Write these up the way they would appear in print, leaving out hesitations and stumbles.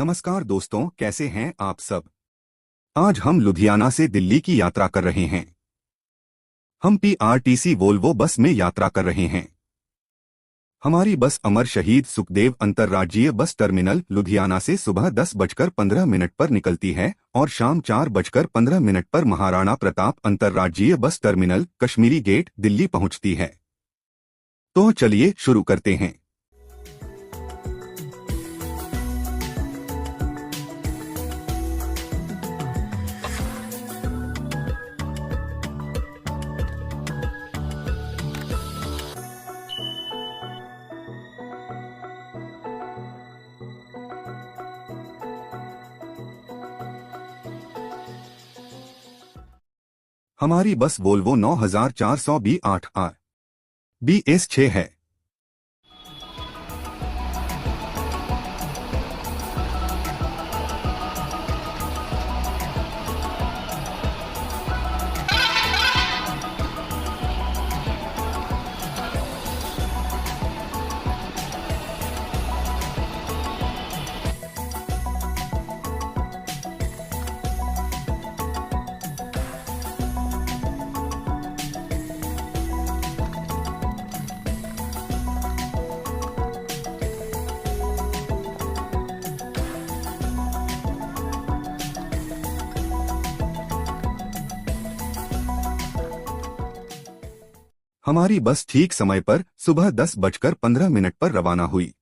नमस्कार दोस्तों, कैसे हैं आप सब। आज हम लुधियाना से दिल्ली की यात्रा कर रहे हैं। हम पीआरटीसी वोल्वो बस में यात्रा कर रहे हैं। हमारी बस अमर शहीद सुखदेव अंतर्राज्यीय बस टर्मिनल लुधियाना से सुबह 10:15 पर निकलती है और शाम 4:15 पर महाराणा प्रताप अंतर्राज्यीय bus terminal Kashmiri gate Delhi पहुंचती है। तो चलिए शुरू करते हैं। हमारी बस वोल्वो 9400B8R BS6 है। हमारी बस ठीक समय पर सुबह 10:15 पर रवाना हुई।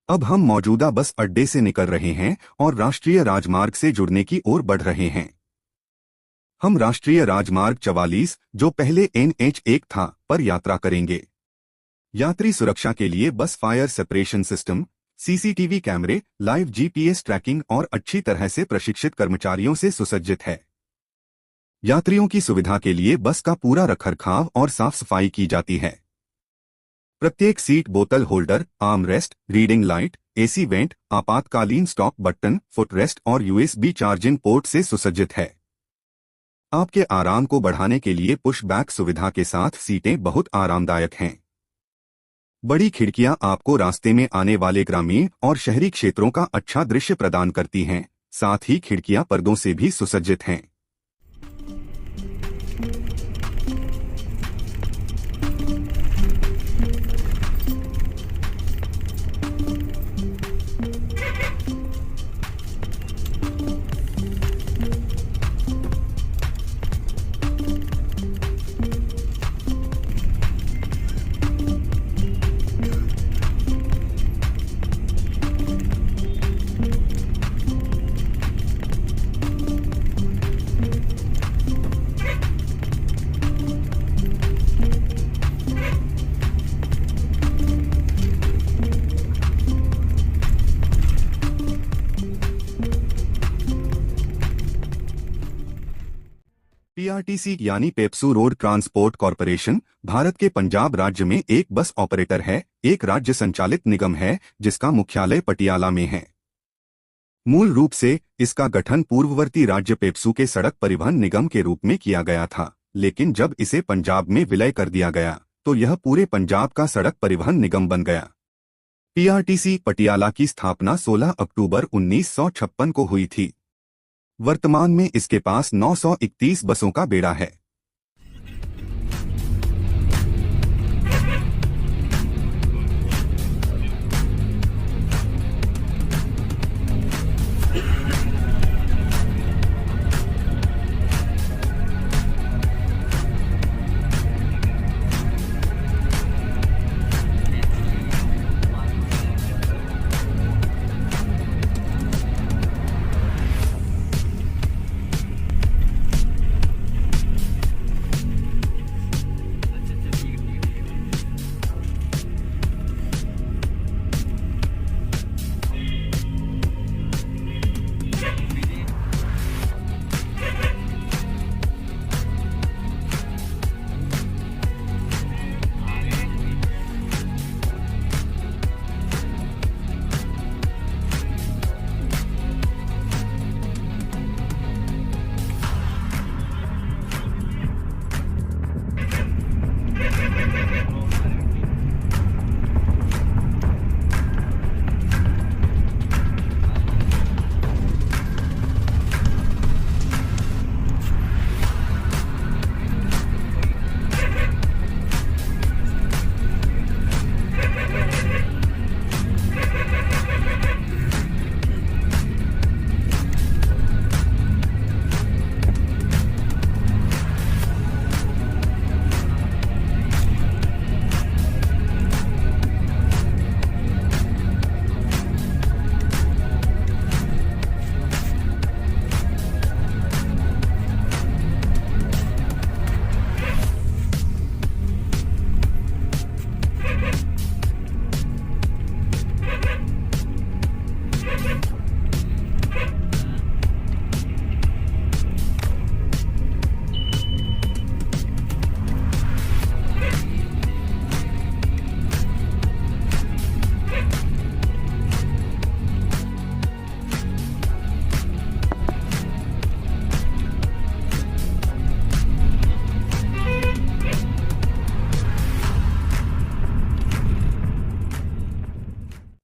अब हम मौजूदा बस अड्डे से निकल रहे हैं और राष्ट्रीय राजमार्ग से जुड़ने की ओर बढ़ रहे हैं। हम राष्ट्रीय राजमार्ग 44, जो पहले NH1 था, पर यात्रा करेंगे। यात्री सुरक्षा के लिए बस फायर सेपरेशन सिस्टम, CCTV कैमरे, लाइव GPS ट्रैकिंग और अच्छी तरह से प्रशिक्षित कर्मचारियों से सुसज्जित है। यात्रियों की सुविधा के लिए बस का पूरा रखरखाव और साफ सफाई की जाती है। प्रत्येक सीट बोतल holder, arm rest, reading light, AC went, आपातकालीन स्टॉप बटन, फुट रेस्ट और USB चार्जिंग पोर्ट से सुसज्जित है। आपके आराम को बढ़ाने के लिए पुश बैक सुविधा के साथ सीटें बहुत आरामदायक हैं। बड़ी खिड़कियां आपको रास्ते में आने वाले ग्रामीण और शहरी क्षेत्रों का अच्छा दृश्य प्रदान करती हैं। साथ ही खिड़कियां पर्दों से भी सुसज्जित हैं। पीआरटीसी यानी PEPSU road transport corporation Bharat के पंजाब राज्य में एक बस ऑपरेटर है। एक राज्य संचालित निगम है जिसका मुख्यालय पटियाला में है। मूल रूप से इसका गठन पूर्ववर्ती राज्य पेप्सू के सड़क परिवहन निगम के रूप में किया गया था, लेकिन जब इसे पंजाब में विलय कर दिया गया तो यह पूरे पंजाब का सड़क परिवहन निगम बन गया। पीआरटीसी पटियाला की स्थापना 16 अक्टूबर 1956 को हुई थी। वर्तमान में इसके पास 931 बसों का बेड़ा है।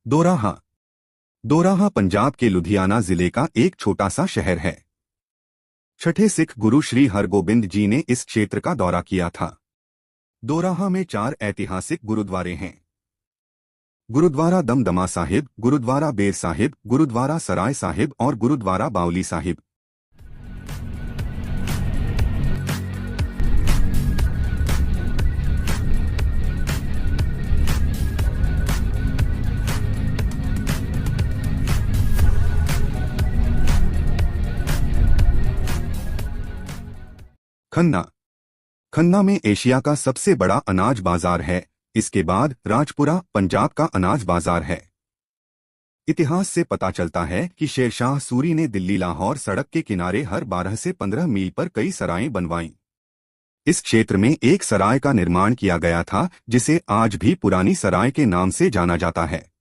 दोराहा। दोराहा पंजाब के लुधियाना जिले का एक छोटा सा शहर है। छठे सिख गुरु श्री हरगोबिंद जी ने इस क्षेत्र का दौरा किया था। दोराहा में 4 ऐतिहासिक गुरुद्वारे हैं। गुरुद्वारा दमदमा साहिब, गुरुद्वारा बेर साहिब, गुरुद्वारा सराय साहिब और गुरुद्वारा बावली साहिब। खन्ना। खन्ना में एशिया का सबसे बड़ा अनाज बाजार है। इसके बाद राजपुरा पंजाब का अनाज बाजार है। इतिहास से पता चलता है कि शेरशाह सूरी ने दिल्ली लाहौर सड़क के किनारे हर 12 से 15 मील पर कई सराएं बनवाईं। इस क्षेत्र में एक सराय का निर्माण किया गया था जिसे आज भी पुरानी सराय के नाम से जाना जाता है।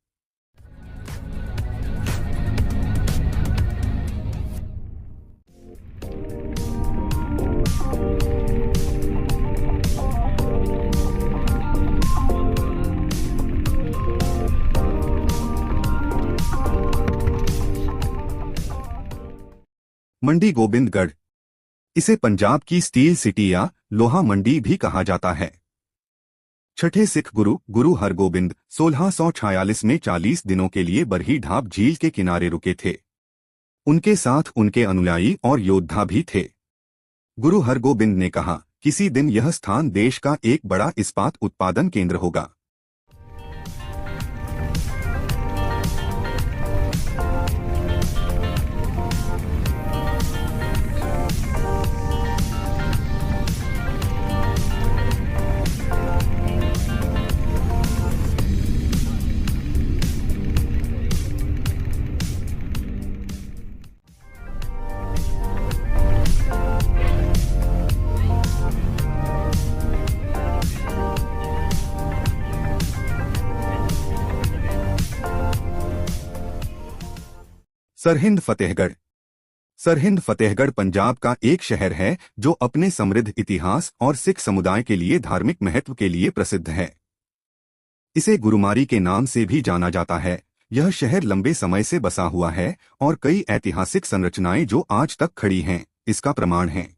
मंडी गोबिंदगढ़। इसे पंजाब की स्टील सिटी या लोहा मंडी भी कहा जाता है। छठे सिख गुरु गुरु हरगोबिंद 1646 में 40 दिनों के लिए बरही ढाब झील के किनारे रुके थे। उनके साथ उनके अनुयायी और योद्धा भी थे। गुरु हरगोबिंद ने कहा, किसी दिन यह स्थान देश का एक बड़ा इस्पात उत्पादन केंद्र होगा। सरहिंद फतेहगढ़। सरहिंद फतेहगढ़ पंजाब का एक शहर है जो अपने समृद्ध इतिहास और सिख समुदाय के लिए धार्मिक महत्व के लिए प्रसिद्ध है। इसे गुरुमारी के नाम से भी जाना जाता है। यह शहर लंबे समय से बसा हुआ है और कई ऐतिहासिक संरचनाएं जो आज तक खड़ी हैं, इसका प्रमाण हैं।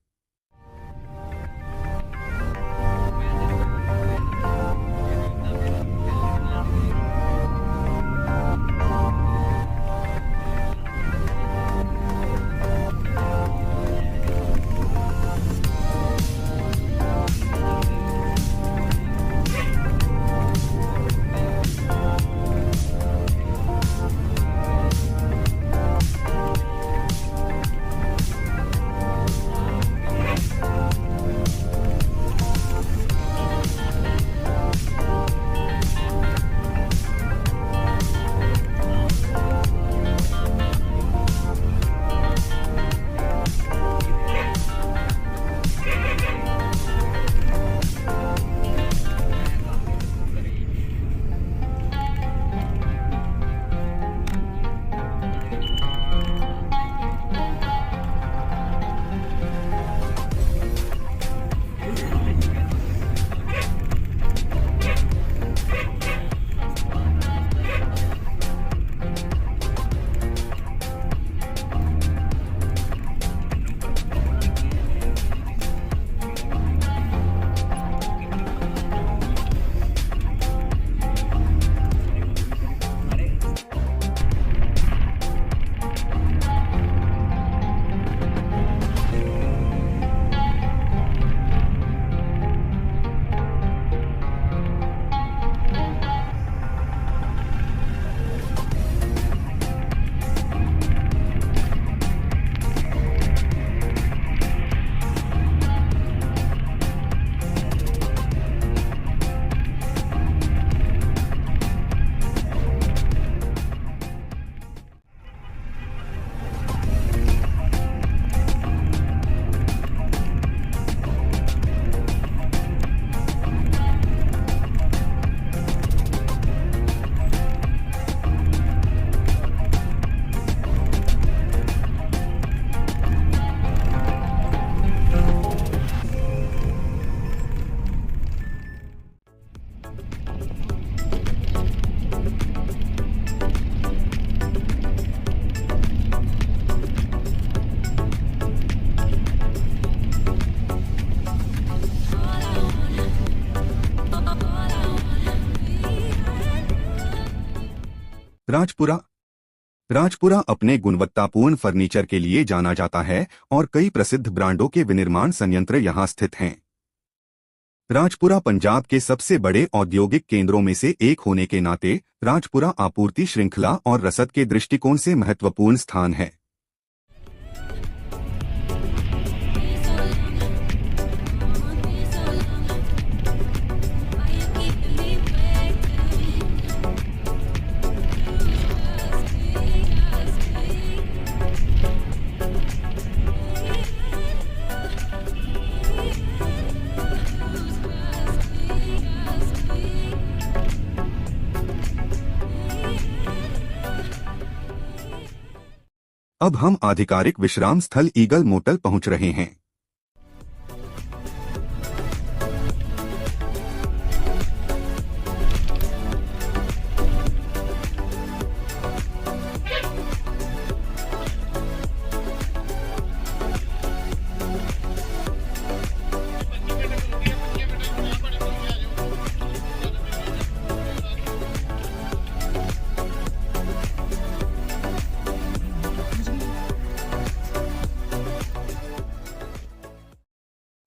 राजपुरा राजपुरा अपने गुणवत्तापूर्ण फर्नीचर के लिए जाना जाता है और कई प्रसिद्ध ब्रांडों के विनिर्माण संयंत्र यहां स्थित हैं। राजपुरा पंजाब के सबसे बड़े औद्योगिक केंद्रों में से एक होने के नाते राजपुरा आपूर्ति श्रृंखला और रसद के दृष्टिकोण से महत्वपूर्ण स्थान है। अब हम आधिकारिक विश्राम स्थल ईगल मोटल पहुंच रहे हैं।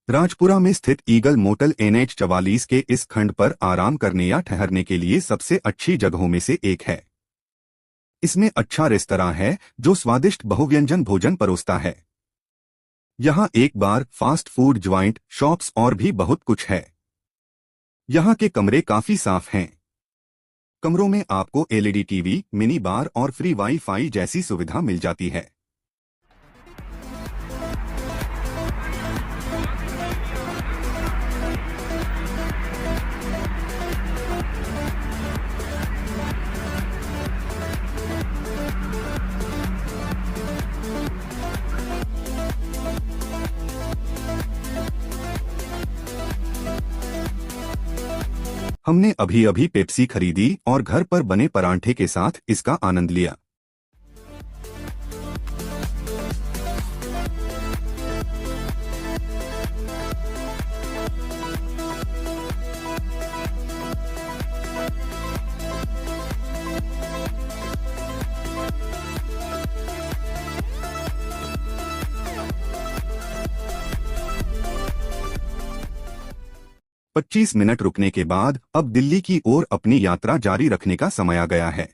राजपुरा में स्थित ईगल मोटल NH 44 के इस खंड पर आराम करने या ठहरने के लिए सबसे अच्छी जगहों में से एक है। इसमें अच्छा रेस्तरां है जो स्वादिष्ट बहुव्यंजन भोजन परोसता है। यहाँ एक बार, फास्ट फूड ज्वाइंट, शॉप्स और भी बहुत कुछ है। यहाँ के कमरे काफी साफ हैं। कमरों में आपको LED टीवी, मिनी बार और फ्री वाईफाई जैसी सुविधा मिल जाती है। हमने अभी अभी पेप्सी खरीदी और घर पर बने परांठे के साथ इसका आनंद लिया। पच्चीस मिनट रुकने के बाद अब दिल्ली की ओर अपनी यात्रा जारी रखने का समय आ गया है।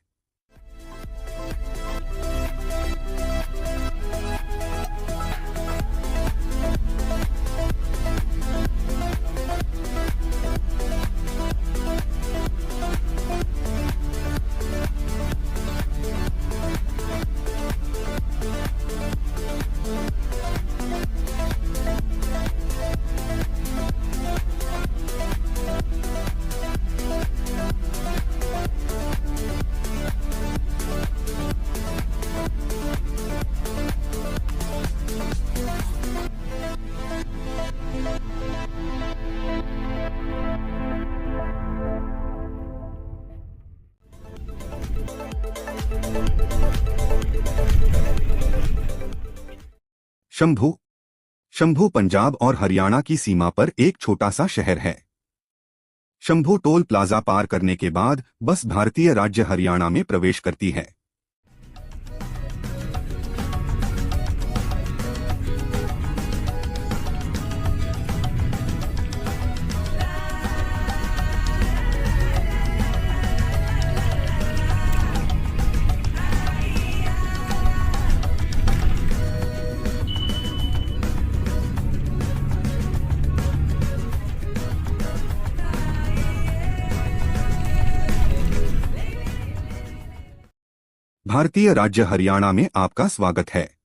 शंभू शंभू पंजाब और हरियाणा की सीमा पर एक छोटा सा शहर है। शंभू टोल प्लाजा पार करने के बाद बस भारतीय राज्य हरियाणा में प्रवेश करती है। भारतीय राज्य हरियाणा में आपका स्वागत है।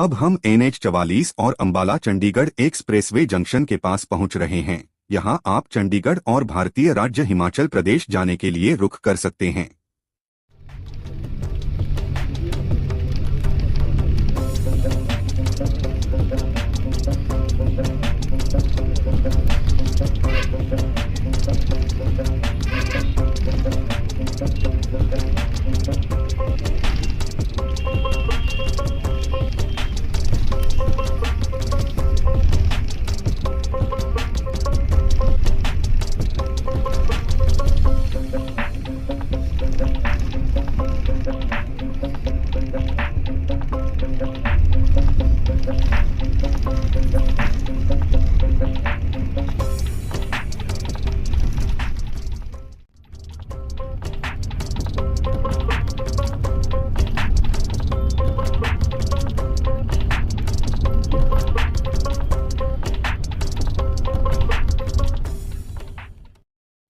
अब हम NH 44 और अंबाला चंडीगढ़ एक्सप्रेसवे जंक्शन के पास पहुंच रहे हैं। यहां आप चंडीगढ़ और भारतीय राज्य हिमाचल प्रदेश जाने के लिए रुख कर सकते हैं।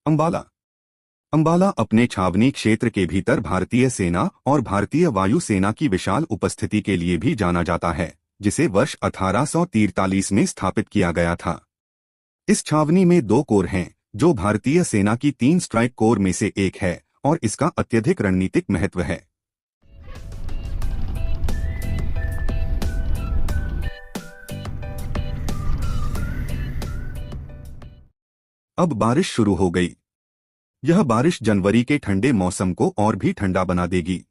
अंबाला अंबाला अपने छावनी क्षेत्र के भीतर भारतीय सेना और भारतीय वायु सेना की विशाल उपस्थिति के लिए भी जाना जाता है, जिसे वर्ष 1843 में स्थापित किया गया था। इस छावनी में 2 कोर हैं, जो भारतीय सेना की 3 स्ट्राइक कोर में से एक है और इसका अत्यधिक रणनीतिक महत्व है। अब बारिश शुरू हो गई। यह बारिश जनवरी के ठंडे मौसम को और भी ठंडा बना देगी।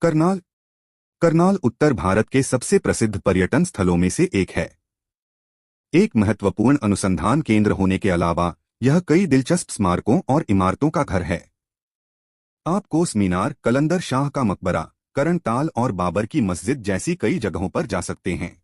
करनाल करनाल उत्तर भारत के सबसे प्रसिद्ध पर्यटन स्थलों में से एक है। एक महत्वपूर्ण अनुसंधान केंद्र होने के अलावा यह कई दिलचस्प स्मारकों और इमारतों का घर है। आप कोस मीनार, कलंदर शाह का मकबरा, करण ताल और बाबर की मस्जिद जैसी कई जगहों पर जा सकते हैं।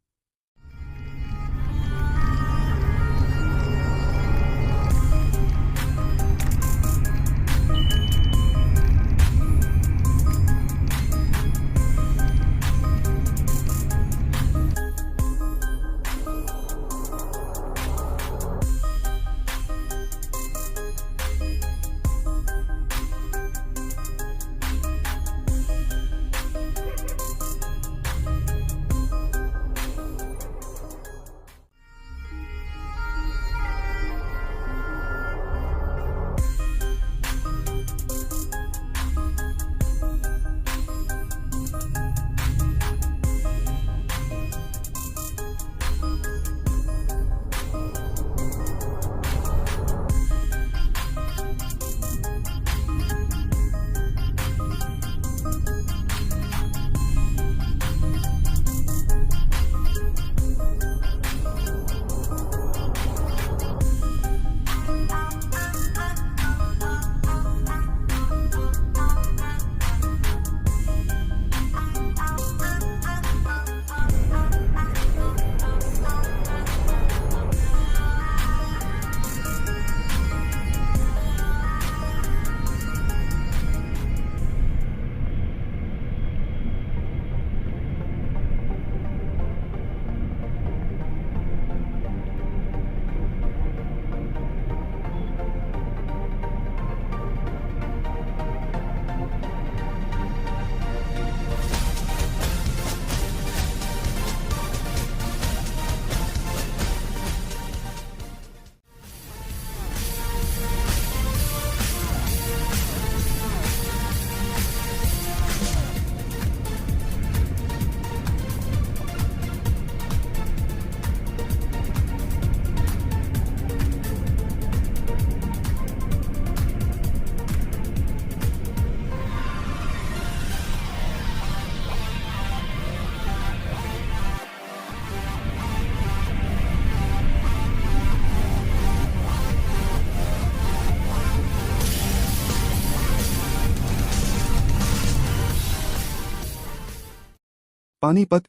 पानीपत।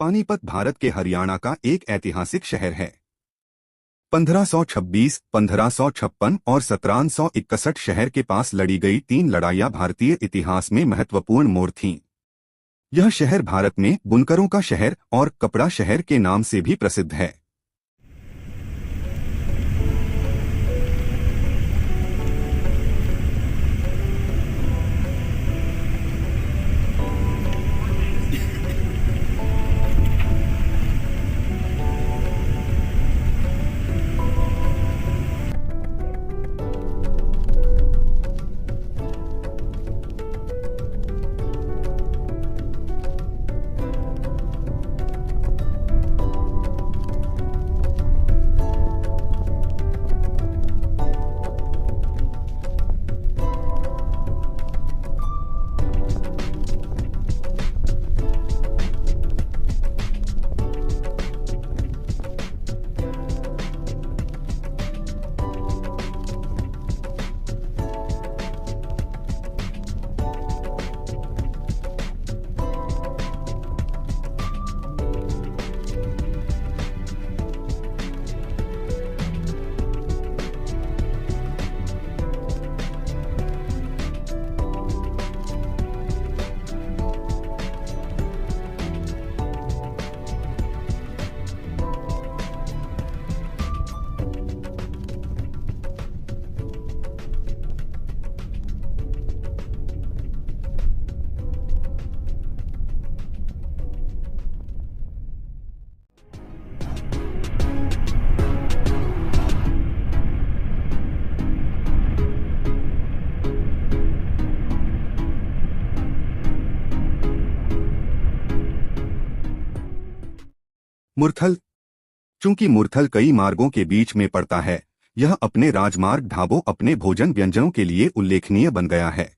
पानीपत भारत के हरियाणा का एक ऐतिहासिक शहर है। 1526, 1556 और 1761 शहर के पास लड़ी गई 3 लड़ाइयां भारतीय इतिहास में महत्वपूर्ण मोड़ थीं। यह शहर भारत में बुनकरों का शहर और कपड़ा शहर के नाम से भी प्रसिद्ध है। मुरथल। चूंकि मुरथल कई मार्गों के बीच में पड़ता है, यह अपने राजमार्ग ढाबों अपने भोजन व्यंजनों के लिए उल्लेखनीय बन गया है।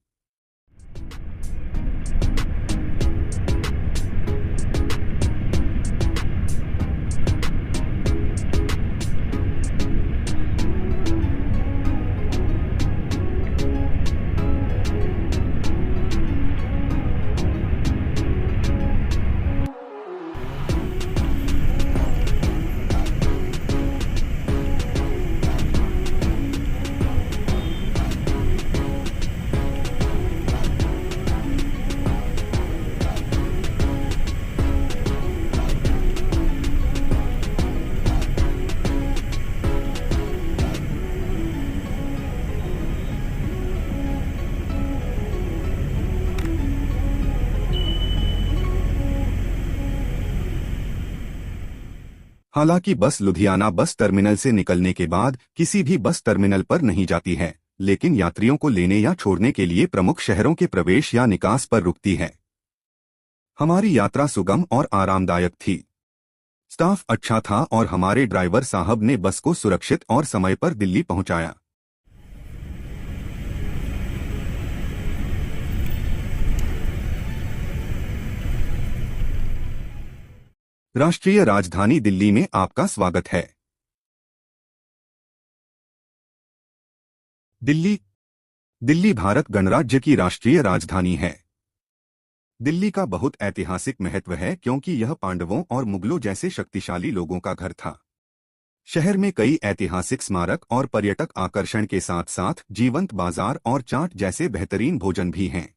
हालांकि बस लुधियाना बस टर्मिनल से निकलने के बाद किसी भी बस टर्मिनल पर नहीं जाती है, लेकिन यात्रियों को लेने या छोड़ने के लिए प्रमुख शहरों के प्रवेश या निकास पर रुकती है। हमारी यात्रा सुगम और आरामदायक थी। स्टाफ अच्छा था और हमारे ड्राइवर साहब ने बस को सुरक्षित और समय पर दिल्ली पहुंचाया। राष्ट्रीय राजधानी दिल्ली में आपका स्वागत है। दिल्ली। दिल्ली भारत गणराज्य की राष्ट्रीय राजधानी है। दिल्ली का बहुत ऐतिहासिक महत्व है क्योंकि यह पांडवों और मुगलों जैसे शक्तिशाली लोगों का घर था। शहर में कई ऐतिहासिक स्मारक और पर्यटक आकर्षण के साथ साथ जीवंत बाजार और चाट जैसे बेहतरीन भोजन भी हैं।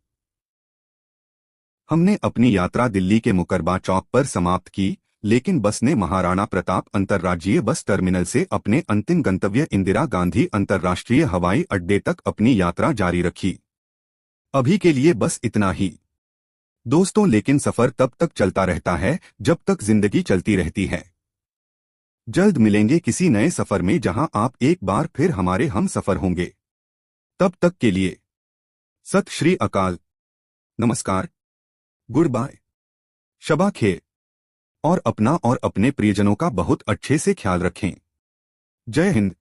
हमने अपनी यात्रा दिल्ली के मुकरबा चौक पर समाप्त की, लेकिन बस ने महाराणा प्रताप अंतर्राज्यीय बस टर्मिनल से अपने अंतिम गंतव्य इंदिरा गांधी अंतर्राष्ट्रीय हवाई अड्डे तक अपनी यात्रा जारी रखी। अभी के लिए बस इतना ही दोस्तों, लेकिन सफर तब तक चलता रहता है जब तक जिंदगी चलती रहती है। जल्द मिलेंगे किसी नए सफर में जहां आप एक बार फिर हमारे हम सफर होंगे। तब तक के लिए सत श्री अकाल, नमस्कार, गुड बाय, शबा खैर और अपना और अपने प्रियजनों का बहुत अच्छे से ख्याल रखें। जय हिंद।